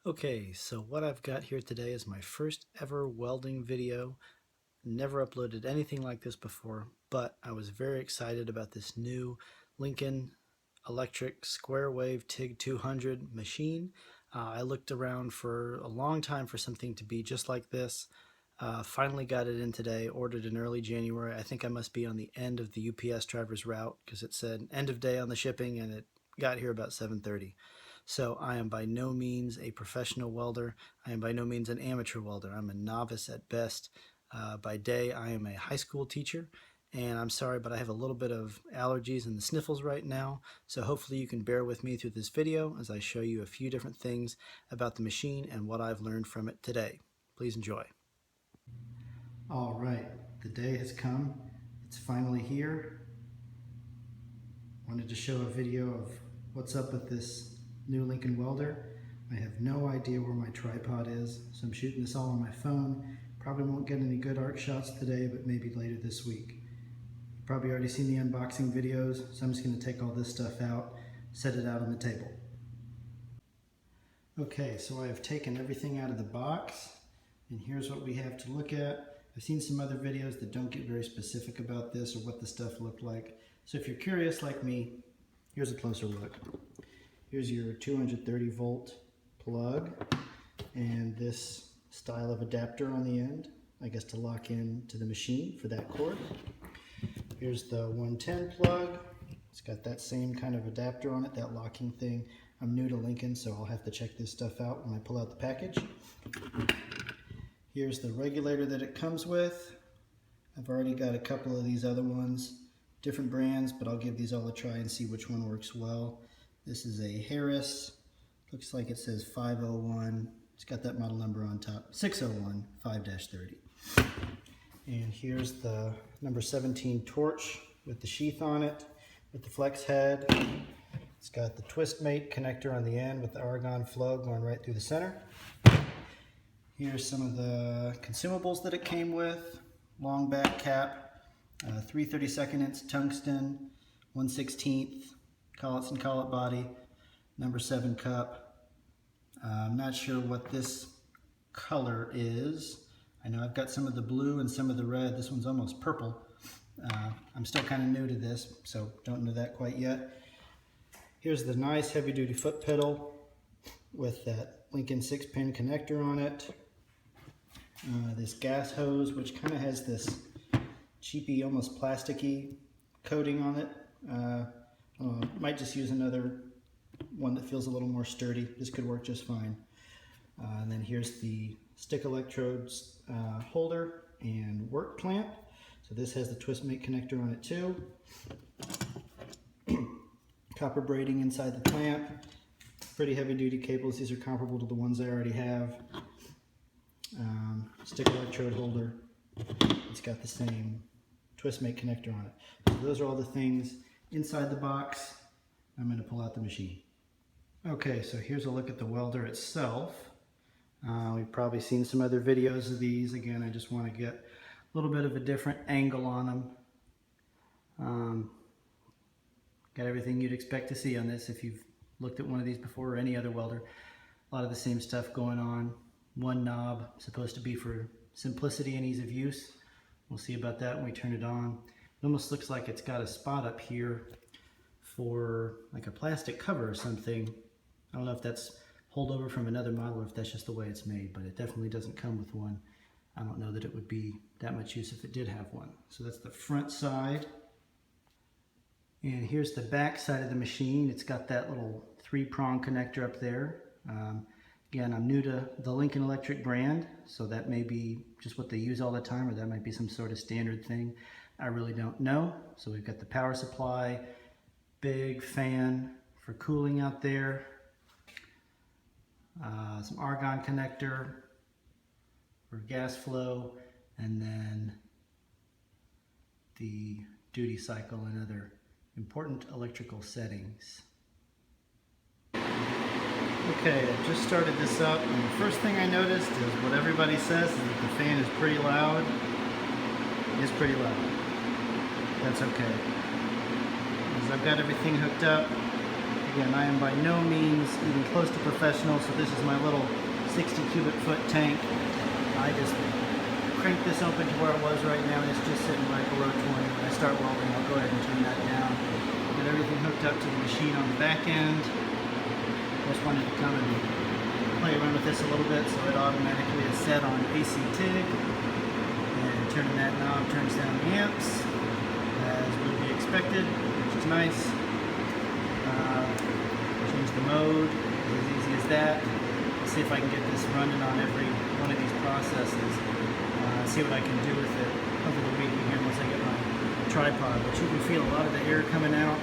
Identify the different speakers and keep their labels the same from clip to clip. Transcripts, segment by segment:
Speaker 1: Okay, so what I've got here today is my first ever welding video. Never uploaded anything like this before, but I was very excited about this new Lincoln Electric Squarewave TIG 200 machine. I looked around for a long time for something to be just like this. Finally got it in today, ordered in early January. I think I must be on the end of the UPS driver's route because it said end of day on the shipping and it got here about 7:30. So I am by no means a professional welder. I am by no means an amateur welder. I'm a novice at best. By day, I am a high school teacher, and I'm sorry, but I have a little bit of allergies and the sniffles right now, so hopefully you can bear with me through this video as I show you a few different things about the machine and what I've learned from it today. Please enjoy. All right, the day has come. It's finally here. Wanted to show a video of what's up with this new Lincoln welder. I have no idea where my tripod is, so I'm shooting this all on my phone. Probably won't get any good arc shots today, but maybe later this week. You've probably already seen the unboxing videos, so I'm just going to take all this stuff out, set it out on the table. Okay, so I have taken everything out of the box, and here's what we have to look at. I've seen some other videos that don't get very specific about this or what the stuff looked like. So if you're curious like me, here's a closer look. Here's your 230 volt plug and this style of adapter on the end, I guess to lock in to the machine for that cord. Here's the 110 plug. It's got that same kind of adapter on it, that locking thing. I'm new to Lincoln, so I'll have to check this stuff out when I pull out the package. Here's the regulator that it comes with. I've already got a couple of these other ones, different brands, but I'll give these all a try and see which one works well. This is a Harris, looks like it says 501. It's got that model number on top, 601 5-30. And here's the number 17 torch with the sheath on it, with the flex head. It's got the twist mate connector on the end with the argon flow going right through the center. Here's some of the consumables that it came with. Long back cap, 3/32 inch tungsten, 1/16 collets and collet body, number 7 cup. I'm not sure what this color is. I know I've got some of the blue and some of the red. This one's almost purple. I'm still kind of new to this, so don't know that quite yet. Here's the nice heavy duty foot pedal with that Lincoln 6-pin connector on it. This gas hose, which kind of has this cheapy, almost plasticky coating on it. Might just use another one that feels a little more sturdy. This could work just fine. And then here's the stick electrodes holder and work clamp. So this has the twist mate connector on it too. Copper braiding inside the clamp. Pretty heavy duty cables. These are comparable to the ones I already have. Stick electrode holder. It's got the same twist mate connector on it. So those are all the things inside the box. I'm going to pull out the machine. Okay, so here's a look at the welder itself. We've probably seen some other videos of these. Again, I just want to get a little bit of a different angle on them. Got everything you'd expect to see on this if you've looked at one of these before, or any other welder. A lot of the same stuff going on. One knob supposed to be for simplicity and ease of use. We'll see about that when we turn it on. It almost looks like it's got a spot up here for like a plastic cover or something. I don't know if that's holdover from another model or if that's just the way it's made, but it definitely doesn't come with one. I don't know that it would be that much use if it did have one. So that's the front side. And here's the back side of the machine. It's got that little 3-prong connector up there. Again, I'm new to the Lincoln Electric brand, so that may be just what they use all the time, or that might be some sort of standard thing. I really don't know. So we've got the power supply, big fan for cooling out there, some argon connector for gas flow, and then the duty cycle and other important electrical settings. Okay, I just started this up, and the first thing I noticed is what everybody says is that the fan is pretty loud. It is pretty loud. That's okay. As I've got everything hooked up, Again, I am by no means even close to professional, so this is my little 60 cubic foot tank. I just crank this open to where it was right now. It's just sitting right below 20. When I start welding, I'll go ahead and turn that down. Get everything hooked up to the machine on the back end. Just wanted to come and play around with this a little bit so it automatically is set on AC TIG. And turning that knob turns down the amps, as would be expected, which is nice. Change the mode, as easy as that. Let's see if I can get this running on every one of these processes. See what I can do with it over the weekend here once I get my tripod. But you can feel a lot of the air coming out,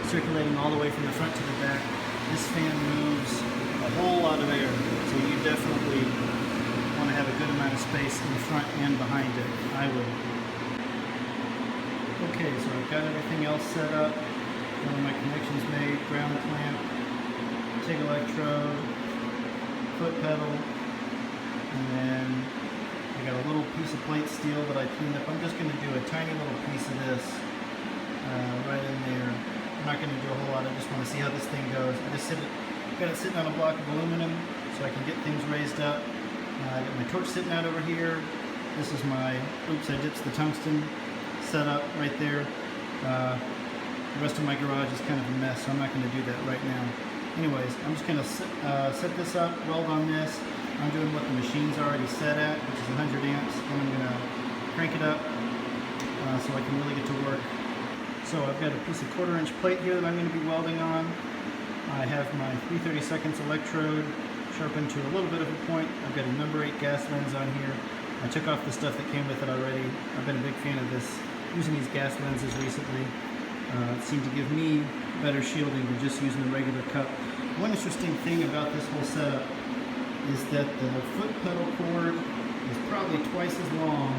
Speaker 1: circulating all the way from the front to the back. This fan moves a whole lot of air, so you definitely want to have a good amount of space in the front and behind it. I would. Okay, so I've got everything else set up. All my connections made, ground clamp, TIG electrode, foot pedal, and then I got a little piece of plate steel that I cleaned up. I'm just going to do a tiny little piece of this right in there. I'm not going to do a whole lot. I just want to see how this thing goes. I just got it sitting on a block of aluminum so I can get things raised up. I got my torch sitting out over here. This is my, oops, I ditched the tungsten setup right there. The rest of my garage is kind of a mess, so I'm not going to do that right now. Anyways, I'm just going to set this up, weld on this. I'm doing what the machine's already set at, which is 100 amps. Then I'm going to crank it up so I can really get to work. So I've got a piece of 1/4 inch plate here that I'm going to be welding on. I have my 3/32 electrode sharpened to a little bit of a point. I've got a number 8 gas lens on here. I took off the stuff that came with it already. I've been a big fan of this, using these gas lenses recently. It seemed to give me better shielding than just using the regular cup. One interesting thing about this whole setup is that the foot pedal cord is probably twice as long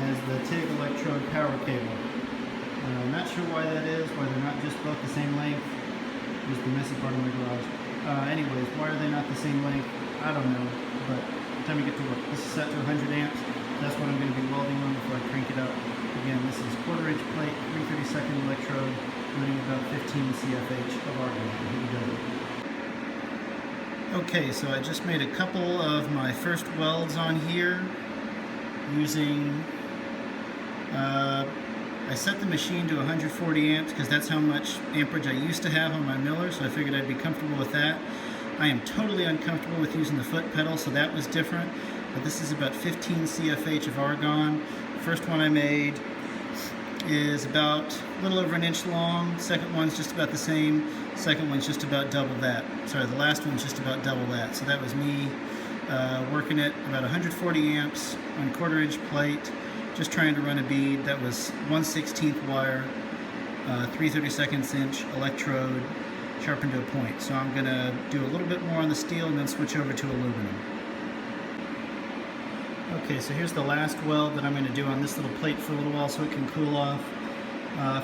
Speaker 1: as the TIG electrode power cable. I'm not sure why that is, why they're not just both the same length. Here's the messy part of my garage. Anyways, why are they not the same length? I don't know, but by the time you get to work, this is set to 100 amps. That's what I'm going to be welding on before I crank it up. Again, this is 1/4 inch plate, 3/32 electrode, running about 15 CFH of argon. Here we go. Okay, so I just made a couple of my first welds on here using, I set the machine to 140 amps because that's how much amperage I used to have on my Miller, so I figured I'd be comfortable with that. I am totally uncomfortable with using the foot pedal, so that was different. But this is about 15 CFH of argon. The first one I made is about a little over 1 inch long. Second one's just about the same. Second one's just about double that. Sorry, the last one's just about double that. So that was me working at about 140 amps on 1/4 inch plate, just trying to run a bead. That was 1/16 wire, 3/32 inch electrode, sharpened to a point. So I'm going to do a little bit more on the steel and then switch over to aluminum. Okay, so here's the last weld that I'm going to do on this little plate for a little while so it can cool off.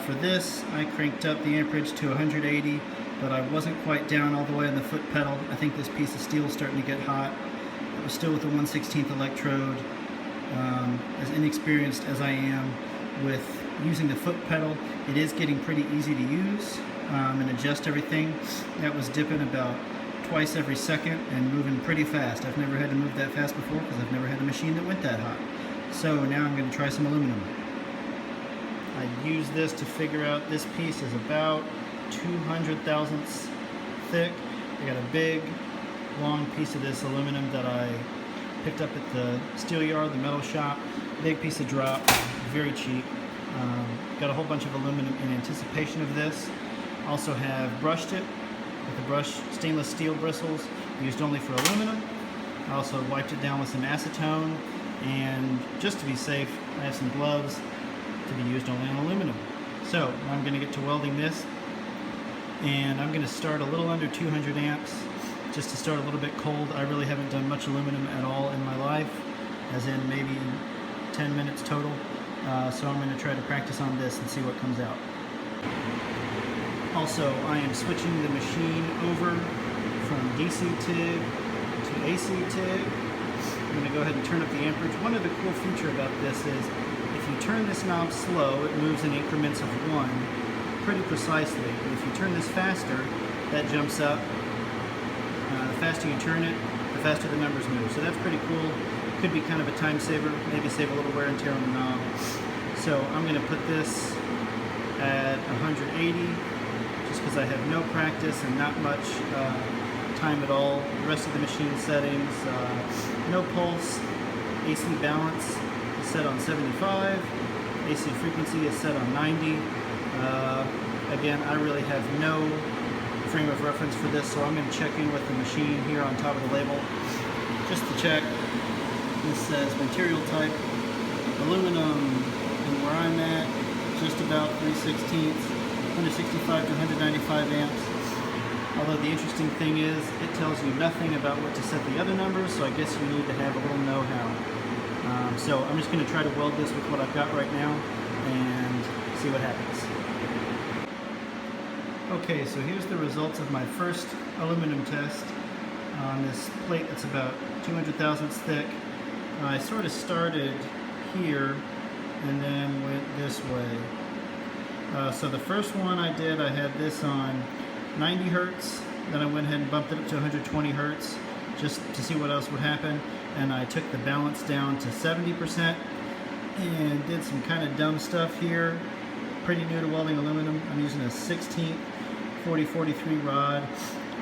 Speaker 1: For this, I cranked up the amperage to 180, but I wasn't quite down all the way on the foot pedal. I think this piece of steel is starting to get hot. It was still with the 1/16 electrode. As inexperienced as I am with using the foot pedal, it is getting pretty easy to use and adjust everything. That was dipping about twice every second and moving pretty fast. I've never had to move that fast before because I've never had a machine that went that hot. So now I'm going to try some aluminum. I use this to figure out this piece is about 200 thousandths thick. I got a big long piece of this aluminum that I picked up at the steel yard, the metal shop. Big piece of drop, very cheap. Got a whole bunch of aluminum in anticipation of this. Also have brushed it with the brush stainless steel bristles used only for aluminum. I also wiped it down with some acetone, and just to be safe, I have some gloves to be used only on aluminum. So I'm going to get to welding this, and I'm going to start a little under 200 amps just to start a little bit cold. I really haven't done much aluminum at all in my life, as in maybe 10 minutes total. So I'm going to try to practice on this and see what comes out. Also, I am switching the machine over from DC TIG to AC TIG. I'm going to go ahead and turn up the amperage. One of the cool features about this is if you turn this knob slow, it moves in increments of 1. pretty precisely. If you turn this faster, that jumps up. The faster you turn it, the faster the numbers move. So that's pretty cool. Could be kind of a time saver, maybe save a little wear and tear on the knob. So I'm going to put this at 180, just because I have no practice and not much time at all. The rest of the machine settings, no pulse, AC balance is set on 75, AC frequency is set on 90. Again, I really have no frame of reference for this, so I'm going to check in with the machine here on top of the label just to check. This says material type aluminum, and where I'm at, just about 3/16, 165 to 195 amps. Although the interesting thing is, it tells you nothing about what to set the other numbers, so I guess you need to have a little know-how. So I'm just going to try to weld this with what I've got right now and see what happens. Okay, so here's the results of my first aluminum test on this plate that's about 200 thousandths thick. I sort of started here and then went this way. So the first one I did, I had this on 90 hertz, then I went ahead and bumped it up to 120 hertz just to see what else would happen, and I took the balance down to 70% and did some kind of dumb stuff here. Pretty new to welding aluminum. I'm using a 16th 4043 rod.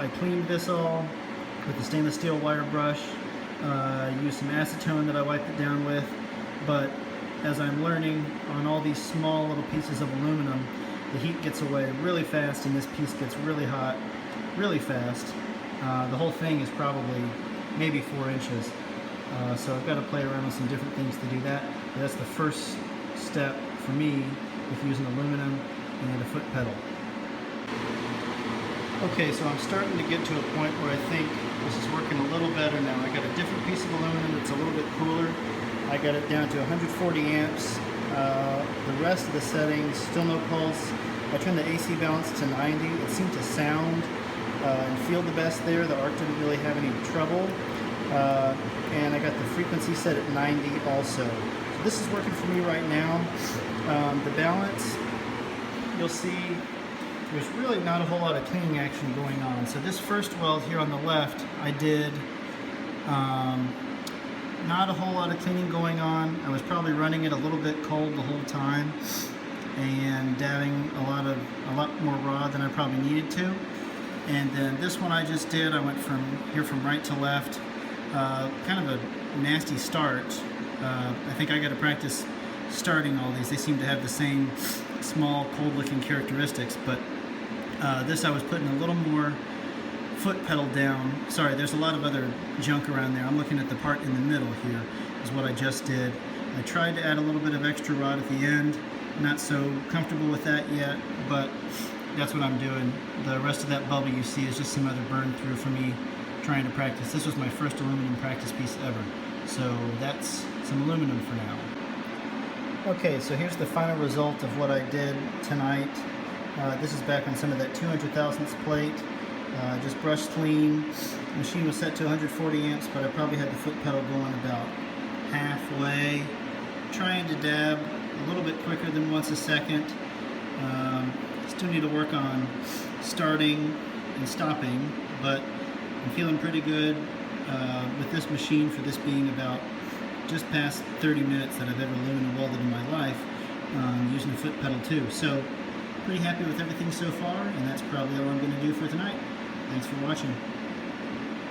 Speaker 1: I cleaned this all with a stainless steel wire brush. Used some acetone that I wiped it down with, but as I'm learning, on all these small little pieces of aluminum, the heat gets away really fast and this piece gets really hot really fast. The whole thing is probably maybe 4 inches. So I've got to play around with some different things to do that. But that's the first step for me with using aluminum and a foot pedal. Okay, so I'm starting to get to a point where I think this is working a little better now. I got a different piece of aluminum that's a little bit cooler. I got it down to 140 amps. The rest of the settings, still no pulse. I turned the AC balance to 90. It seemed to sound and feel the best there. The arc didn't really have any trouble. And I got the frequency set at 90 also. So this is working for me right now. The balance, you'll see there's really not a whole lot of cleaning action going on. So this first weld here on the left, I did not a whole lot of cleaning going on. I was probably running it a little bit cold the whole time and dabbing a lot more rod than I probably needed to. And then this one I just did, I went from right to left. Kind of a nasty start. I think I got to practice starting all these. They seem to have the same small, cold-looking characteristics, but this I was putting a little more foot pedal down. Sorry, there's a lot of other junk around there. I'm looking at the part in the middle here, is what I just did. I tried to add a little bit of extra rod at the end. Not so comfortable with that yet, but that's what I'm doing. The rest of that bubble you see is just some other burn through for me trying to practice. This was my first aluminum practice piece ever, so that's some aluminum for now. Okay, so here's the final result of what I did tonight. This is back on some of that 200 thousandths plate. Just brushed clean. The machine was set to 140 amps, but I probably had the foot pedal going about halfway. Trying to dab a little bit quicker than once a second. Still need to work on starting and stopping, but I'm feeling pretty good with this machine for this being about just past 30 minutes that I've ever aluminum welded in my life, using a foot pedal too. So pretty happy with everything so far, and that's probably all I'm going to do for tonight. Thanks for watching.